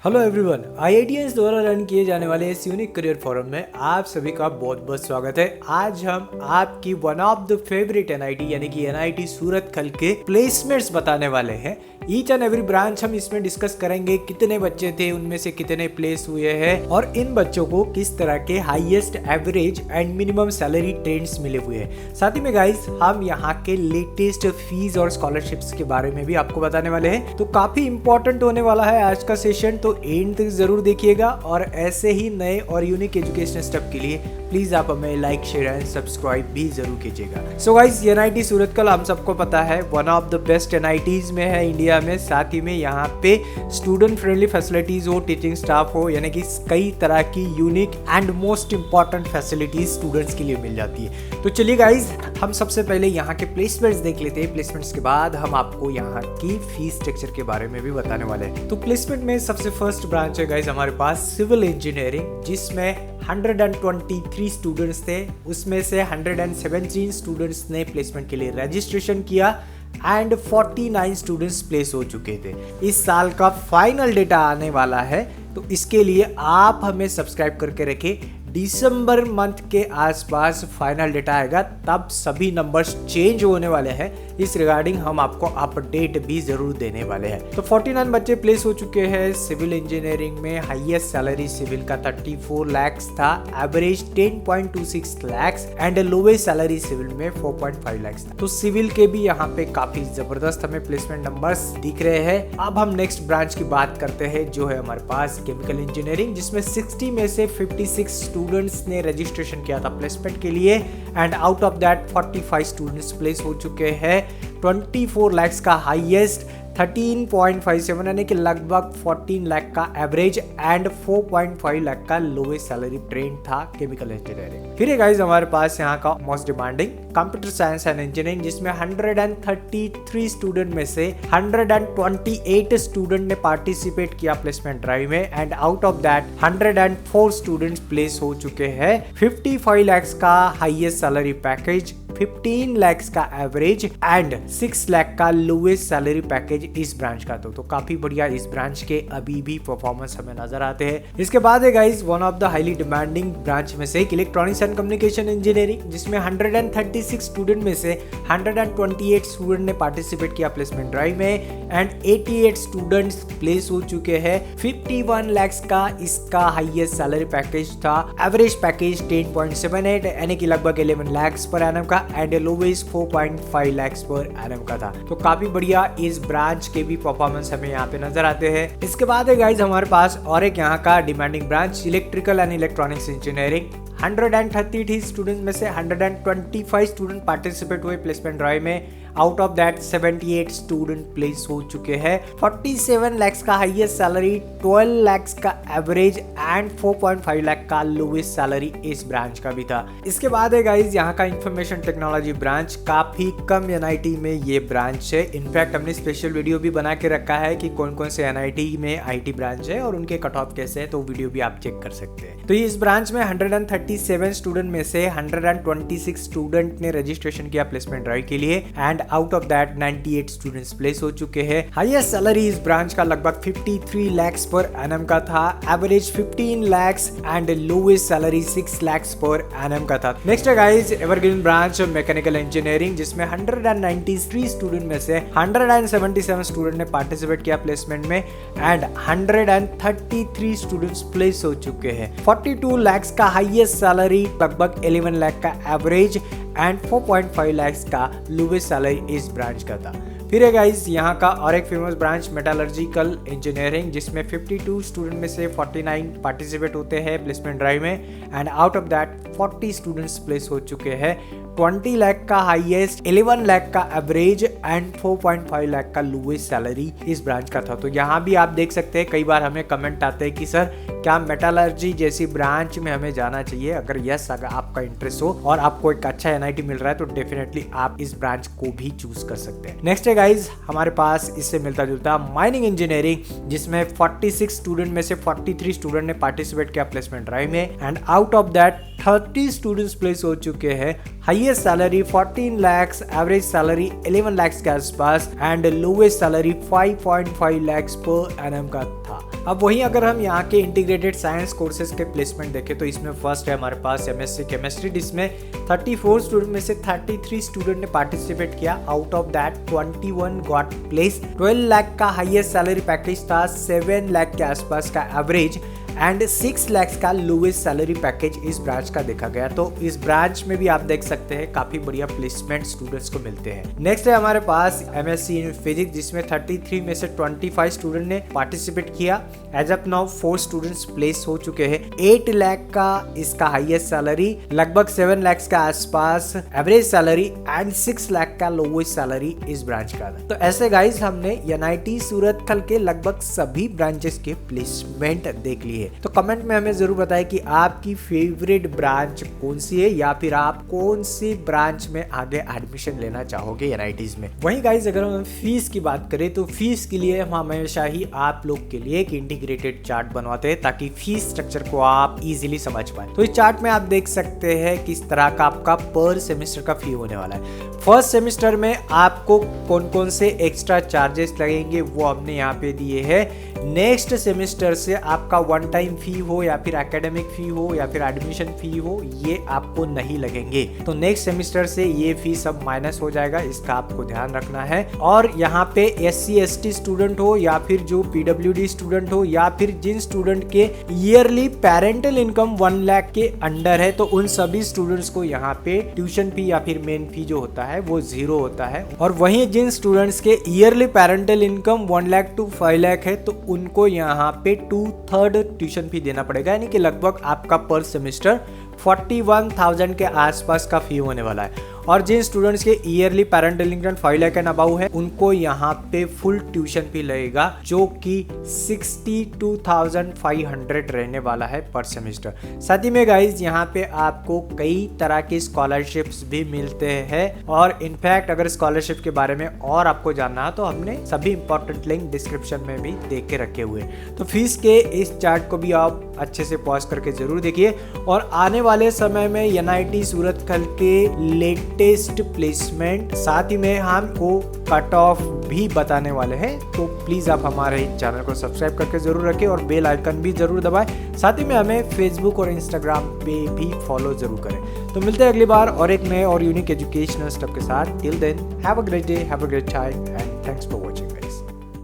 Hello everyone, IITs द्वारा run किए जाने वाले इस यूनिक करियर फोरम में आप सभी का बहुत बहुत स्वागत है। आज हम आपकी one of the favourite NIT यानी कि एनआईटी सूरत खल के प्लेसमेंट्स बताने वाले हैं। ईच एंड एवरी ब्रांच हम इसमें डिस्कस करेंगे, कितने बच्चे थे, उनमें से कितने प्लेस हुए हैं और इन बच्चों को किस तरह के highest average and minimum salary trends मिले हुए हैं। साथ ही में गाइस हम यहाँ के लेटेस्ट फीस और स्कॉलरशिप्स के बारे में भी आपको बताने वाले हैं। तो काफी इंपॉर्टेंट होने वाला है आज का सेशन, तो एंड तक जरूर देखिएगा। और ऐसे ही नए और यूनिक एजुकेशनल स्टेप के लिए प्लीज आप हमें लाइक, शेयर एंड सब्सक्राइब भी जरूर कीजिएगा। सो गाइस, एनआईटी सूरत कल हम सबको पता है one of the best NITs में है इंडिया में। साथ ही में यहाँ पे स्टूडेंट फ्रेंडली फैसिलिटीज हो, टीचिंग स्टाफ हो, यानी कि कई तरह की unique and most important facilities students के लिए मिल जाती है। तो चलिए गाइस, हम सबसे पहले यहाँ के प्लेसमेंट्स देख लेते हैं। प्लेसमेंट्स के बाद हम आपको यहाँ की फीस स्ट्रक्चर के बारे में भी बताने वाले हैं। तो प्लेसमेंट में सबसे फर्स्ट ब्रांच है गाइस हमारे पास सिविल इंजीनियरिंग, जिसमें 123 स्टूडेंट्स थे। उसमें से 117 स्टूडेंट्स ने प्लेसमेंट के लिए रजिस्ट्रेशन किया एंड 49 स्टूडेंट्स प्लेस हो चुके थे। इस साल का फाइनल डेटा आने वाला है, तो इसके लिए आप हमें सब्सक्राइब करके रखें। दिसंबर मंथ के आसपास फाइनल डेटा आएगा, तब सभी नंबर्स चेंज होने वाले हैं। इस रिगार्डिंग हम आपको अपडेट भी जरूर देने वाले हैं। तो 49 बच्चे प्लेस हो चुके हैं सिविल इंजीनियरिंग में। हाईएस्ट सैलरी सिविल का 34 लाख था, average 10.26 lakh and lowest salary civil में 4.5 लाख था। तो सिविल के भी यहाँ पे काफी जबरदस्त हमें प्लेसमेंट नंबर्स दिख रहे हैं। अब हम नेक्स्ट ब्रांच की बात करते हैं, जो है हमारे पास केमिकल इंजीनियरिंग, जिसमें 60 में से 56 स्टूडेंट्स ने रजिस्ट्रेशन किया था प्लेसमेंट के लिए and out of that 45 students place हो चुके हैं। 24 लाख का हाईएस्ट, 13.57 यानी कि लगभग 14 लाख का एवरेज एंड 4.5 लाख का लोवेस्ट सैलरी ट्रेंड था केमिकल इंजीनियरिंग। फिर गाइस हमारे पास यहाँ का most demanding computer science and engineering, जिसमें 133 स्टूडेंट में से 128 स्टूडेंट ने पार्टिसिपेट किया प्लेसमेंट ड्राइव में and out of that 104 students place हो चुके हैं। 55 लाख का हाईएस्ट सैलरी पैकेज, 15 लाख का एवरेज एंड 6 लाख का लोवेस्ट सैलरी पैकेज इस ब्रांच का। तो काफी बढ़िया इस ब्रांच के अभी भी परफॉर्मेंस हमें नजर आते हैं। इसके बाद है guys one of the highly demanding branch में से इलेक्ट्रॉनिक्स एंड कम्युनिकेशन इंजीनियरिंग, जिसमें 136 स्टूडेंट में से 128 स्टूडेंट ने पार्टिसिपेट किया प्लेसमेंट ड्राइव में एंड 88 स्टूडेंट्स प्लेस हो चुके हैं। 51 लाख का इसका हाईएस्ट सैलरी पैकेज था, एवरेज पैकेज 10.78 यानी कि लगभग 11 लाख पर एनम का and lowest 4.5 lakh per annum का था। तो काफी बढ़िया इस ब्रांच के भी परफॉर्मेंस हमें यहाँ पे नजर आते हैं। इसके बाद है गाइस हमारे पास और एक यहाँ का demanding branch electrical and electronics engineering. 130 student में से 125 स्टूडेंट पार्टिसिपेट हुए प्लेसमेंट ड्राइव में, out of that 78 student place हो चुके हैं। 47 लाख का हाईएस्ट सैलरी, 12 लाख का एवरेज एंड 4.5 लाख का लोवेस्ट सैलरी इस ब्रांच का भी था। इसके बाद है गाइस यहाँ का इंफॉर्मेशन टेक्नोलॉजी ब्रांच, काफी कम एनआईटी में ये ब्रांच है। इनफैक्ट हमने स्पेशल वीडियो भी बना के रखा है कि कौन कौन से एनआईटी में आईटी ब्रांच है और उनके कट ऑफ कैसे है, तो वीडियो भी आप चेक कर सकते हैं। तो इस ब्रांच में 137 स्टूडेंट में से 126 स्टूडेंट ने रजिस्ट्रेशन किया प्लेसमेंट ड्राइव के लिए and out of that 98 students place हो चुके हैं। हाईएस्ट सैलरी इस ब्रांच का लगभग 53 लाख पर एनम का था, average 15 lakh and lowest salary 6 lakh per annum का था। नेक्स्ट है guys evergreen branch mechanical engineering, जिसमें 193 स्टूडेंट में से 177 स्टूडेंट ने पार्टिसिपेट किया प्लेसमेंट में एंड 133 स्टूडेंट्स प्लेस हो चुके हैं। 42 लाख का हाईएस्ट सैलरी, लगभग 11 लाख का एवरेज एंड 4.5 लाख का लोवेस्ट सैलरी इस ब्रांच का था। फिर है गाइस यहाँ का और एक फेमस ब्रांच मेटालर्जिकल इंजीनियरिंग, जिसमें 52 स्टूडेंट में से 49 पार्टिसिपेट होते हैं प्लेसमेंट ड्राइव में and out of that 40 students place हो चुके हैं। 20 लाख का हाईएस्ट, 11 लाख का एवरेज एंड 4.5 लाख का लोवेस्ट सैलरी इस ब्रांच का था। तो यहाँ भी आप देख सकते हैं, कई बार हमें कमेंट आते हैं कि सर क्या मेटालर्जी जैसी ब्रांच में हमें जाना चाहिए। अगर यस, अगर आपका इंटरेस्ट हो और आपको एक अच्छा एनआईटी मिल रहा है तो डेफिनेटली आप इस ब्रांच को भी चूज कर सकते हैं। नेक्स्ट है गाइज हमारे पास इससे मिलता जुलता माइनिंग इंजीनियरिंग, जिसमें 46 स्टूडेंट में से 43 स्टूडेंट ने पार्टिसिपेट किया प्लेसमेंट ड्राइव में and out of that 30 students place हो चुके हैं। Highest salary 14 lakh, average salary 11 lakh के आसपास and lowest salary 5.5 lakh per annum का था। अब वहीं अगर हम यहाँ के इंटीग्रेटेड साइंस कोर्सेज के प्लेसमेंट देखें तो इसमें फर्स्ट है हमारे पास एमएससी केमिस्ट्री, जिसमें 34 स्टूडेंट में से 33 स्टूडेंट ने पार्टिसिपेट किया। Out of that 21 got place. 12 lakh का हाईएस्ट सैलरी पैकेज था, 7 लाख के आसपास का एवरेज एंड 6 लाख का लोवेस्ट सैलरी पैकेज इस ब्रांच का देखा गया। तो इस ब्रांच में भी आप देख सकते हैं काफी बढ़िया प्लेसमेंट स्टूडेंट्स को मिलते हैं। नेक्स्ट है हमारे पास एमएससी इन फिजिक्स, जिसमें 33 में से 25 स्टूडेंट ने पार्टिसिपेट किया। As of now 4 students place हो चुके हैं। 8 लाख का इसका हाईएस्ट सैलरी, लगभग 7 लाख का आसपास एवरेज सैलरी एंड 6 लाख का लोवेस्ट सैलरी इस ब्रांच का। तो ऐसे गाइस हमने एनआईटी सूरतकल के लगभग सभी ब्रांचेस के प्लेसमेंट देख लिए। तो कमेंट में हमें जरूर बताएं कि आपकी फेवरेट ब्रांच कौन सी है या फिर आप कौन सी ब्रांच में आगे एडमिशन लेना चाहोगे एनआईटीज में। वहीं गाइस अगर हम फीस की बात करें तो फीस के लिए हम हमेशा ही आप लोग के लिए एक इंटीग्रेटेड चार्ट बनवाते हैं ताकि फीस स्ट्रक्चर को आप इजीली समझ पाए। तो इस चार्ट में आप देख सकते हैं किस तरह का आपका पर सेमेस्टर का फी होने वाला है। फर्स्ट सेमेस्टर में आपको कौन कौन से एक्स्ट्रा चार्जेस लगेंगे वो हमने यहाँ पे दिए हैं। नेक्स्ट सेमेस्टर से आपका वन टाइम फी हो या फिर एकेडमिक फी हो या फिर एडमिशन फी हो, ये आपको नहीं लगेंगे। तो नेक्स्ट सेमेस्टर से ये फी सब माइनस हो जाएगा, इसका आपको ध्यान रखना है। और यहाँ पे SC/ST स्टूडेंट हो या फिर जो PWD स्टूडेंट हो या फिर जिन स्टूडेंट के ईयरली पेरेंटल इनकम 1 लाख के अंडर है, तो उन सभी स्टूडेंट्स को यहाँ पे ट्यूशन फी या फिर मेन फी जो होता है वो 0 होता है। और वहीं जिन स्टूडेंट्स के yearly parental income 1 lakh to 5 lakh है, तो उनको यहाँ पे 2/3 ट्यूशन फी देना पड़ेगा, यानी कि लगभग आपका पर सेमेस्टर 41,000 के आसपास का फी होने वाला है। और जिन स्टूडेंट्स के yearly parental income 5 lakh and above है, उनको यहाँ पे फुल ट्यूशन फी लगेगा जो कि 62,500 रहने वाला है पर सेमेस्टर। साथ ही में गाइज यहाँ पे आपको कई तरह की स्कॉलरशिप्स भी मिलते हैं और इनफैक्ट अगर स्कॉलरशिप के बारे में और आपको जानना है तो हमने सभी इंपॉर्टेंट लिंक डिस्क्रिप्शन में भी दे के रखे हुए हैं। तो फीस के इस चार्ट को भी आप अच्छे से पॉज करके जरूर देखिए। और आने वाले समय में एनआईटी सूरतकल के लेटेस्ट प्लेसमेंट साथ ही में हमको कट ऑफ भी बताने वाले हैं, तो प्लीज आप हमारे चैनल को सब्सक्राइब करके जरूर रखें और बेल आइकन भी जरूर दबाएं। साथ ही में हमें फेसबुक और इंस्टाग्राम पे भी फॉलो जरूर करें। तो मिलते हैं अगली बार और एक नए और यूनिक एजुकेशनल स्टेप के साथ। Till then have a great day, have a great time and thanks for watching.